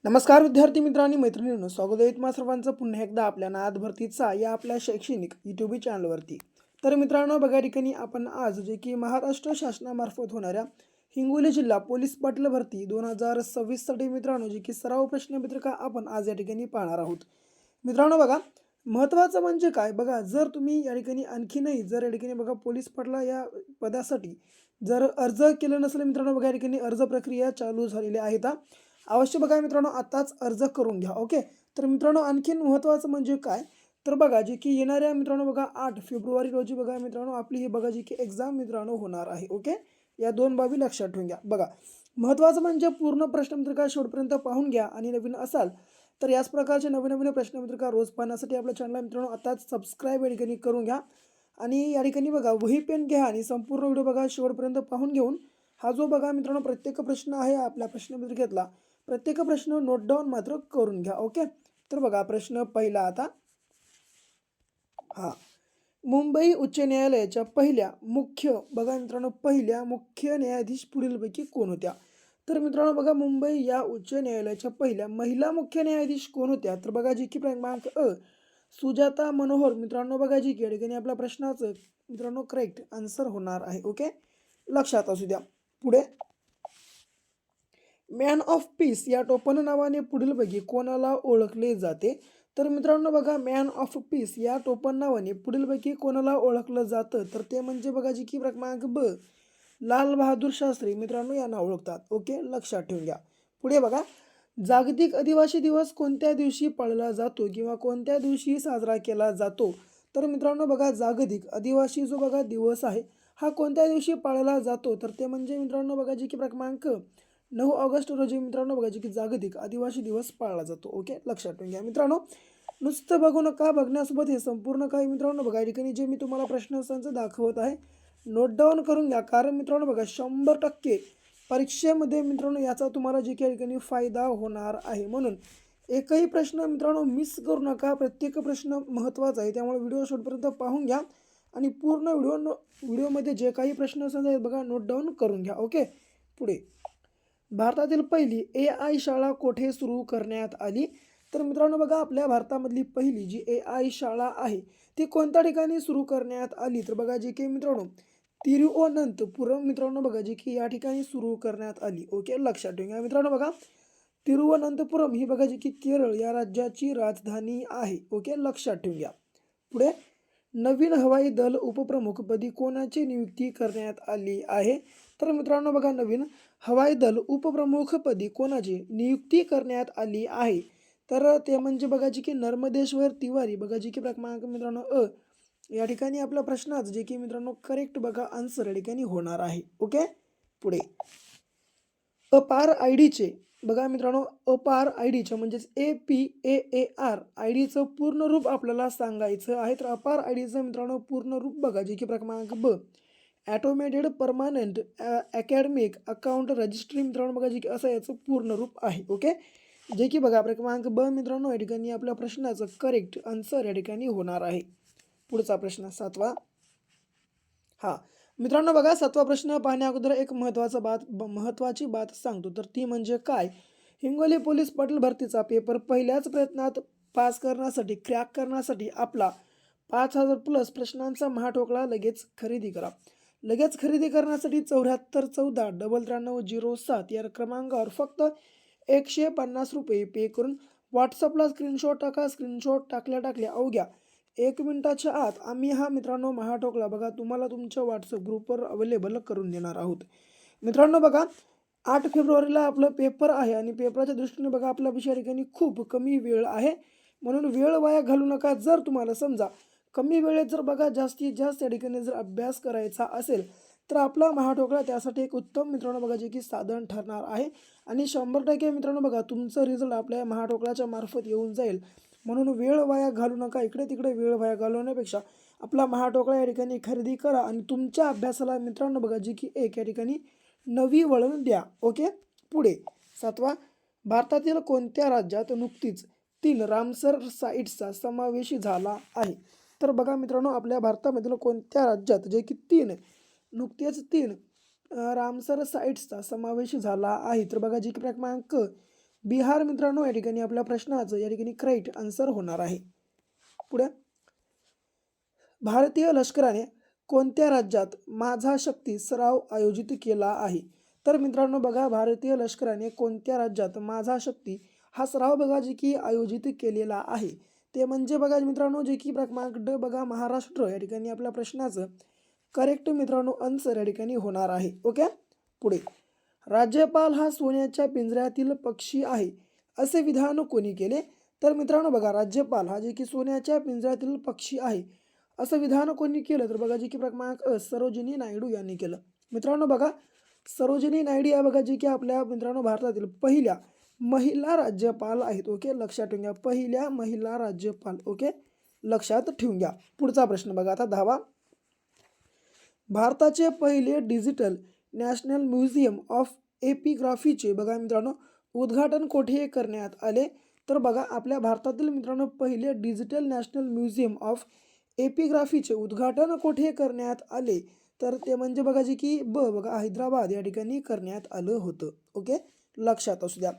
नमस्कार विद्यार्थी मित्रांनी मैत्रिणींनो, स्वागत आहे तुम्हा सर्वांचं पुन्हा एकदा आपल्या नाद भरतीचा या आपल्या शैक्षणिक यूट्यूब चॅनलवरती. तर मित्रांनो, बघा ठिकाणी आपण आज जे की महाराष्ट्र शासनामार्फत होणाऱ्या हिंगोली जिल्हा पोलीस पाटील भरती 2026 साठी मित्रांनो जे की सराव प्रश्नपत्रिका आपण आज या ठिकाणी पाहणार आहोत. मित्रांनो बघा, महत्त्वाचं म्हणजे काय बघा, जर तुम्ही या ठिकाणी आणखीनही जर या ठिकाणी बघा पोलीस पाटला या पदासाठी जर अर्ज केलं नसेल मित्रांनो, बघा या ठिकाणी अर्ज प्रक्रिया चालू झालेली आहे. अवश्य बघा मित्रांनो, आताच अर्ज करून घ्या. ओके. तर मित्रांनो, आणखीन महत्त्वाचं म्हणजे काय, तर बघा जे की येणाऱ्या मित्रांनो बघा 8 फेब्रुवारी रोजी बघा मित्रांनो आपली ही बघा जी की एक्झाम मित्रांनो होणार आहे. ओके. या दोन बाबी लक्षात ठेवून घ्या. बघा, महत्त्वाचं म्हणजे पूर्ण प्रश्नपत्रिका शेवटपर्यंत पाहून घ्या आणि नवीन असाल तर याच प्रकारचे नवीन नवीन प्रश्नपत्रिका रोज पाहण्यासाठी आपल्या चॅनलला मित्रांनो आताच सबस्क्राईब या ठिकाणी करून घ्या. आणि या ठिकाणी बघा वही पेन घ्या आणि संपूर्ण व्हिडिओ बघा शेवटपर्यंत पाहून घेऊन हा जो बघा मित्रांनो प्रत्येक प्रश्न आहे आपल्या प्रश्नपत्रिकेतला प्रत्येक प्रश्न नोट डाऊन मात्र करून घ्या. ओके. तर बघा प्रश्न पहिला आता. हा, मुंबई उच्च न्यायालयाच्या पहिल्या मुख्य बघा मित्रांनो पहिल्या मुख्य न्यायाधीश पुढीलपैकी कोण होत्या. तर मित्रांनो बघा, मुंबई या उच्च न्यायालयाच्या पहिल्या महिला मुख्य न्यायाधीश कोण होत्या, तर बघा जी की क्रमांक सुजाता मनोहर. मित्रांनो बघा जी की या ठिकाणी आपल्या प्रश्नाचं मित्रांनो करेक्ट आन्सर होणार आहे. ओके, लक्षात असू द्या. पुढे, मॅन ऑफ पीस या टोपण नावाने पुढीलपैकी कोणाला ओळखले जाते. तर मित्रांनो बघा, मॅन ऑफ पीस या टोपण नावाने पुढीलपैकी कोणाला ओळखलं जातं, तर ते म्हणजे बघा जी की क्रमांक लाल बहादूर शास्त्री मित्रांनो यांना ओळखतात. ओके, लक्षात ठेवून घ्या. पुढे बघा, जागतिक आदिवासी दिवस कोणत्या दिवशी पाळला जातो किंवा कोणत्या दिवशी साजरा केला जातो. तर मित्रांनो बघा, जागतिक आदिवासी जो बघा दिवस आहे हा कोणत्या दिवशी पाळला जातो, तर ते म्हणजे मित्रांनो बघा जी की क्रमांक 9 ऑगस्ट रोजी मित्रांनो बघा जी की जागतिक आदिवासी दिवस पाळला जातो. ओके, लक्षात ठेवून घ्या. मित्रांनो, नुसतं बघू नका, बघण्यासोबत हे संपूर्ण काही मित्रांनो बघा या ठिकाणी जे मी तुम्हाला प्रश्नसंच दाखवत आहे नोट डाऊन करून घ्या. कारण मित्रांनो बघा 100% परीक्षेमध्ये मित्रांनो याचा तुम्हाला जे काही ठिकाणी फायदा होणार आहे. म्हणून एकही प्रश्न मित्रांनो मिस करू नका. प्रत्येक प्रश्न महत्त्वाचा आहे, त्यामुळे व्हिडिओ शेवटपर्यंत पाहून घ्या आणि पूर्ण व्हिडिओमध्ये जे काही प्रश्न आहेत बघा नोट डाऊन करून घ्या. ओके. पुढे, भारतातील पहिली AI शाळा कोठे सुरू करण्यात आली. तर मित्रांनो बघा, आपल्या भारतामधली पहिली जी AI शाळा आहे ती कोणत्या ठिकाणी सुरू करण्यात आली, तर बघा जी की मित्रांनो तिरुवनंतपुरम मित्रांनो बघा जी की या ठिकाणी सुरू करण्यात आली. ओके, लक्षात ठेवा मित्रांनो बघा, तिरुवनंतपुरम ही बघा जी की केरळ या राज्याची राजधानी आहे. ओके, लक्षात ठेवून घ्या. पुढे, नवीन हवाई दल उपप्रमुखपदी कोणाची नियुक्ती करण्यात आली आहे. तर मित्रांनो बघा, नवीन हवाई दल उपप्रमुखपदी कोणाची नियुक्ती करण्यात आली आहे, तर ते म्हणजे बघा जी की नर्मदेश्वर तिवारी. बघा जी की क्रमांक मित्रांनो या ठिकाणी आपल्या प्रश्नाचं जे की मित्रांनो करेक्ट बघा आन्सर या ठिकाणी होणार आहे. ओके. पुढे, अपार आय डीचे बघा मित्रांनो अपार आय डीचे म्हणजेच APAAR आय डीचं पूर्ण रूप आपल्याला सांगायचं आहे. तर अपार आय डीचं मित्रांनो पूर्ण रूप बघा जे की क्रमांक automated permanent academic account registry मित्रांनो बघा जे की असं याचं पूर्ण रूप आहे. ओके, जे की बघा क्रमांक मित्रांनो या ठिकाणी आपल्या प्रश्नाचं करेक्ट आन्सर या ठिकाणी होणार आहे. पुढचा प्रश्न 7वा. हा मित्रांनो बघा, 7वा प्रश्न पाहण्या अगोदर एक महत्त्वाची बात सांगतो, तर ती म्हणजे काय, हिंगोली पोलीस पाटील भरतीचा पेपर पहिल्याच प्रयत्नात पास करण्यासाठी क्रॅक करण्यासाठी आपला 5000+ प्रश्नांचा महाठोकळा लगेच खरेदी करा. लगेच खरेदी करण्यासाठी 7414933007 या क्रमांकावर फक्त 150 रुपये पे करून व्हॉट्सअपला स्क्रीनशॉट टाका. स्क्रीनशॉट टाकल्या अवघ्या 1 मिनिटाच्या आत आम्ही हा मित्रांनो महाठोकळा बघा तुम्हाला तुमच्या व्हॉट्सअप ग्रुपवर अवेलेबल करून देणार आहोत. मित्रांनो बघा, 8 फेब्रुवारीला आपलं पेपर आहे आणि पेपराच्या दृष्टीने बघा आपल्या विषया ठिकाणी खूप कमी वेळ आहे. म्हणून वेळ वाया घालू नका. जर तुम्हाला समजा कमी वेळेत जर बघा जास्तीत जास्त या ठिकाणी जर अभ्यास करायचा असेल तर आपला महाठोकळा त्यासाठी एक उत्तम मित्रांनो बघा जे की साधन ठरणार आहे. आणि 100% मित्रांनो बघा तुमचं रिझल्ट आपल्या महाठोकळाच्या मार्फत येऊन जाईल. म्हणून वेळ वाया घालू नका. इकडे तिकडे वेळ वाया घालवण्यापेक्षा आपला महाठोकळा या ठिकाणी खरेदी करा आणि तुमच्या अभ्यासाला मित्रांनो बघा जी की एक या ठिकाणी नवी वळण द्या. ओके. पुढे 7वा, भारतातील कोणत्या राज्यात नुकतीच 3 रामसर साईट्सचा समावेश झाला आहे. तर बघा मित्रांनो, आपल्या भारतामधील कोणत्या राज्यात जे की नुकतेच 3 रामसर साईट्सचा समावेश झाला आहे. तर बघा जी की क्रमांक बिहार मित्रांनो या ठिकाणी आपल्या प्रश्नाचं या ठिकाणी करेक्ट आन्सर होणार आहे. पुढे भारतीय लष्कराने कोणत्या राज्यात माझा शक्ती सराव आयोजित केला आहे? तर मित्रांनो बघा, भारतीय लष्कराने कोणत्या राज्यात माझा शक्ती हा सराव बघा जे की आयोजित केलेला आहे, ते म्हणजे बघा मित्रांनो जे की क्रमांक ड बघा महाराष्ट्र या ठिकाणी आपल्या प्रश्नाचं करेक्ट मित्रांनो आन्सर या ठिकाणी होणार आहे. ओके. पुढे राज्यपाल हा सोन्याच्या पिंजऱ्यातील पक्षी आहे असे विधान कोणी केले? तर मित्रांनो बघा, राज्यपाल हा जे की सोन्याच्या पिंजऱ्यातील पक्षी आहे असं विधान कोणी केलं? तर बघा जे की क्रमांक सरोजिनी नायडू यांनी केलं. मित्रांनो बघा, सरोजिनी नायडू या बघा जे की आपल्या मित्रांनो भारतातील पहिल्या महिला राज्यपाल आहेत. ओके, लक्षात ठेवून घ्या, पहिल्या महिला राज्यपाल. ओके, लक्षात ठेवून घ्या. पुढचा प्रश्न बघा आता 10वा. भारताचे पहिले डिजिटल नॅशनल म्युझियम ऑफ एपिग्राफीचे बघा मित्रांनो उद्घाटन कोठे करण्यात आले? तर बघा, आपल्या भारतातील मित्रांनो पहिले डिजिटल नॅशनल म्युझियम ऑफ एपिग्राफीचे उद्घाटन कोठे करण्यात आले? तर ते म्हणजे बघा जे की बघा हैदराबाद या ठिकाणी करण्यात आलं होतं. ओके, लक्षात असू द्या.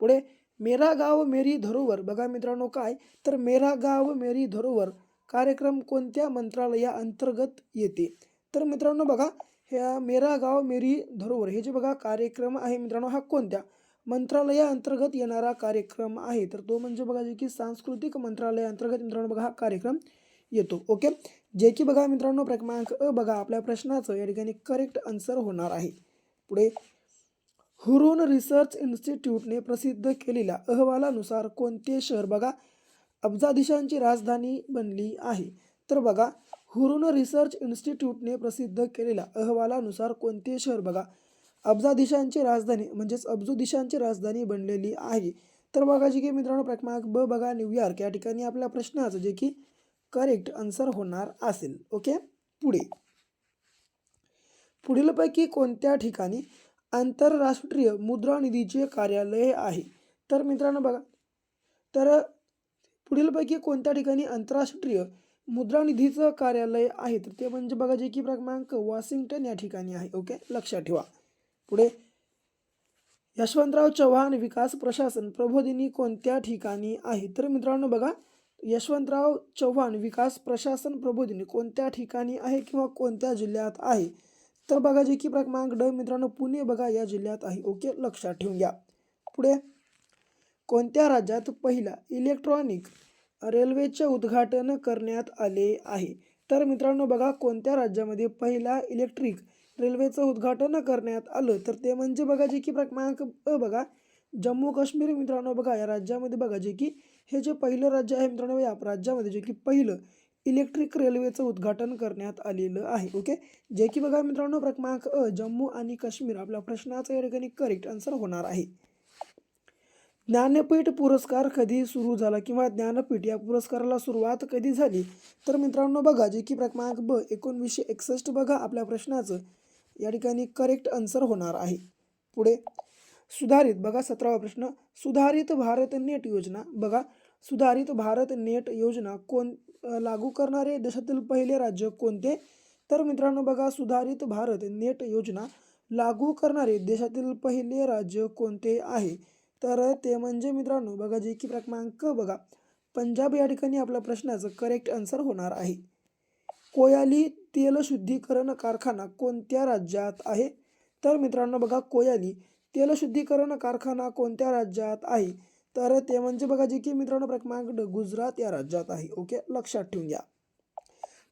पुढे मेरा गाव मेरी धरोहर बघा मित्रांनो काय? तर मेरा गाव मेरी धरोहर कार्यक्रम कोणत्या मंत्रालयाअंतर्गत येते? तर मित्रांनो बघा, ह्या मेरा गाव मेरी धरोहर हे जे बघा कार्यक्रम आहे मित्रांनो हा कोणत्या मंत्रालयाअंतर्गत येणारा कार्यक्रम आहे? तर तो म्हणजे बघा जे की सांस्कृतिक मंत्रालयाअंतर्गत मित्रांनो बघा हा कार्यक्रम येतो. ओके, जे की बघा मित्रांनो क्रमांक बघा आपल्या प्रश्नाचं या ठिकाणी करेक्ट आन्सर होणार आहे. पुढे हुरून रिसर्च इन्स्टिट्यूटने प्रसिद्ध केलेल्या अहवालानुसार कोणते शहर बघा अब्जाधीशांची राजधानी बनली आहे? तर बघा, हुरून रिसर्च इन्स्टिट्यूटने प्रसिद्ध केलेल्या अहवालानुसार कोणते शहर बघा अब्जाधीशांची राजधानी म्हणजेच अब्जुदिशांची राजधानी बनलेली आहे? तर बघा जे की मित्रांनो क्रमांक बघा न्यूयॉर्क या ठिकाणी आपल्या प्रश्नाचं जे की करेक्ट आन्सर होणार असेल. ओके. पुढे पुढीलपैकी कोणत्या ठिकाणी आंतरराष्ट्रीय मुद्रा निधीचे कार्यालय आहे? तर मित्रांनो बघा, तर पुढीलपैकी कोणत्या ठिकाणी आंतरराष्ट्रीय मुद्रा निधीचं कार्यालय आहे? तर ते म्हणजे बघा जे की क्रमांक वॉशिंग्टन या ठिकाणी आहे. ओके, लक्षात ठेवा. पुढे यशवंतराव चव्हाण विकास प्रशासन प्रबोधिनी कोणत्या ठिकाणी आहे? तर मित्रांनो बघा, यशवंतराव चव्हाण विकास प्रशासन प्रबोधिनी कोणत्या ठिकाणी आहे किंवा कोणत्या जिल्ह्यात आहे? तर बघा जे की क्रमांक ड मित्रांनो पुणे बघा या जिल्ह्यात आहे. ओके, लक्षात ठेवून घ्या. पुढे कोणत्या राज्यात पहिला इलेक्ट्रॉनिक रेल्वेचे उद्घाटन करण्यात आले आहे? तर मित्रांनो बघा, कोणत्या राज्यामध्ये पहिला इलेक्ट्रिक रेल्वेचं उद्घाटन करण्यात आलं? तर ते म्हणजे बघा जे की क्रमांक बघा जम्मू काश्मीर मित्रांनो बघा या राज्यामध्ये बघा जे की हे जे पहिलं राज्य आहे मित्रांनो या राज्यामध्ये जे की पहिलं इलेक्ट्रिक रेल्वेचं उद्घाटन करण्यात आलेलं आहे. ओके, जे की बघा मित्रांनो क्रमांक जम्मू आणि काश्मीर आपल्या प्रश्नाचा या ठिकाणी करेक्ट आन्सर होणार आहे. ज्ञानपीठ पुरस्कार कधी सुरू झाला किंवा ज्ञानपीठ या पुरस्काराला सुरुवात कधी झाली? तर मित्रांनो बघा जे की क्रमांक 1961 बघा आपल्या प्रश्नाचं या ठिकाणी करेक्ट आन्सर होणार आहे. पुढे सुधारित बघा 17वा प्रश्न, सुधारित भारत नेट योजना बघा सुधारित भारत नेट योजना लागू करणारे देशातील पहिले राज्य कोणते? तर मित्रांनो बघा, सुधारित भारत नेट योजना लागू करणारे देशातील पहिले राज्य कोणते आहे? तर ते म्हणजे मित्रांनो बघा जे की क्रमांक बघा पंजाब या ठिकाणी आपल्या प्रश्नाचं करेक्ट आन्सर होणार आहे. कोयाली तेल शुद्धीकरण कारखाना कोणत्या राज्यात आहे? तर मित्रांनो बघा, कोयाली तेल शुद्धीकरण कारखाना कोणत्या राज्यात आहे? तर ते म्हणजे बघा जे की मित्रांनो क्रमांक गुजरात या राज्यात आहे. ओके, लक्षात ठेवून घ्या.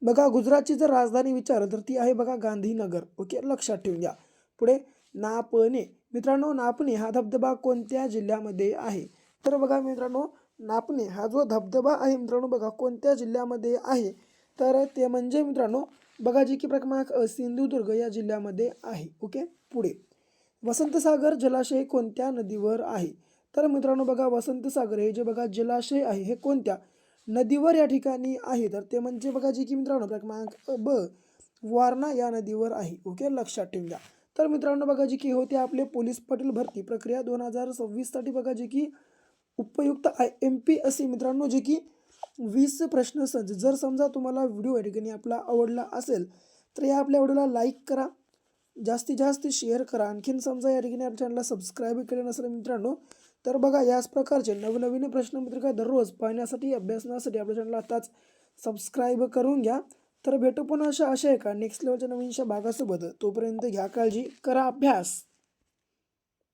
बघा गुजरातची जर राजधानी विचारलं तर ती आहे बघा गांधीनगर. ओके, लक्षात ठेवून घ्या. पुढे नापणे मित्रांनो, नापणे हा धबधबा कोणत्या जिल्ह्यामध्ये आहे? तर बघा मित्रांनो, नापणे हा जो धबधबा आहे मित्रांनो बघा कोणत्या जिल्ह्यामध्ये आहे? तर ते म्हणजे मित्रांनो बघा जे की क्रमांक सिंधुदुर्ग या जिल्ह्यामध्ये आहे. ओके. पुढे वसंतसागर जलाशय कोणत्या नदीवर आहे? तर मित्रांनो बघा, वसंतसागर हे जे बघा जलाशय आहे हे कोणत्या नदीवर या ठिकाणी आहे? तर ते म्हणजे बघा जे की मित्रांनो क्रमांक वारणा या नदीवर आहे. ओके, लक्षात ठेवून घ्या. तर मित्रांनो बघा जे की होते आपले पोलीस पाटील भरती प्रक्रिया 2026 साठी बघा जे की उपयुक्त IMPSC मित्रांनो जे की 20 प्रश्न सज्ज. जर समजा तुम्हाला व्हिडिओ या ठिकाणी आपला आवडला असेल तर या आपल्या व्हिडिओला लाईक करा, जास्तीत जास्त शेअर करा. आणखीन समजा या ठिकाणी आपल्या चॅनलला सबस्क्राईब केलं नसेल मित्रांनो तर बघा याच प्रकारचे नवनवीन प्रश्नपत्रिका दररोज पाहण्यासाठी अभ्यासण्यासाठी आपल्या चॅनलला आताच सबस्क्राईब करून घ्या. तर भेटू पुन्हा अशा एका नेक्स्ट लेवलच्या नवीनशा भागासोबत. तोपर्यंत घ्या काळजी, करा अभ्यास.